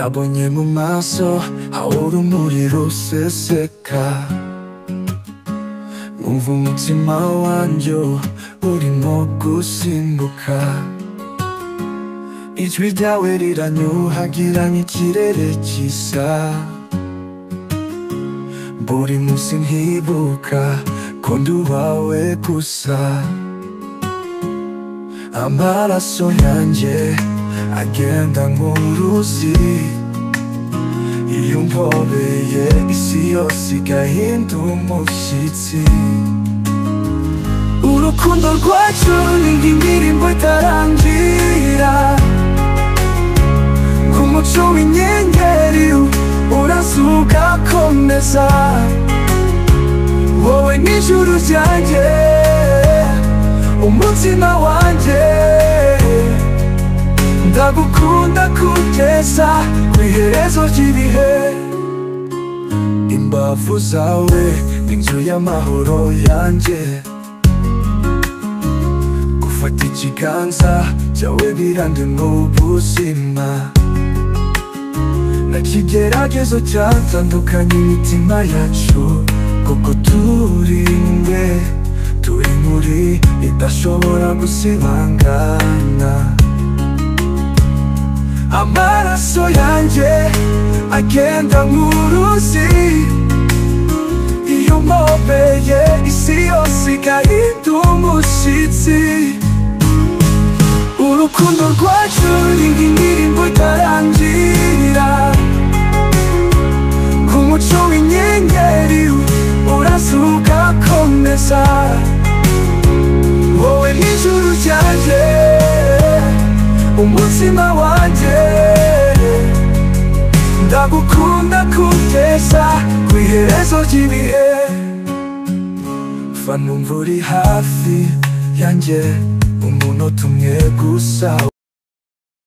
nabonye mu maso hahora umuriro useseka, numva umutima wanjye urimo gusimbuka. Ijwi ryawe riranyuhagira nk'ikirere gisa, buri munsi nkibuka ko ndi uwawe gusa. Amaraso yanjye agenda nk'uruzi, iyo umpobeye isi yose igahinda umushyitsi. Urukundo rwacu ni nk'indirimbo itarangira, nk'umuco w'inyenyeri urazuka ugakomeza. Wowe n'ijuru ryanjye, umutima wanjye, ndagukunda kugeza kw'iherezo ry'ibihe. Imbavu zawe n'inzu y'amahoro yanjye, gufata ikiganza cyawe birandema ubuzima. Nta kigeragezo cyatandukanya imitima yacu, kuko turi imwe, turi muri idashobora gusibangana. Amaraso yanjye agenda nk'uruzi, iyo umpobeye isi yose igahinda umushyitsi. Urukundo rwacu ni nk'indirimbo itarangira, nk'umuco w'inyenyeri urazuka ugakomeza. Wowe n'ijuru ryanjye, umutima wanjye, ndagukunda kugeza kw'iherezo ry'ibihe. Fa numva uri hafi yanjye umunota umwe gusa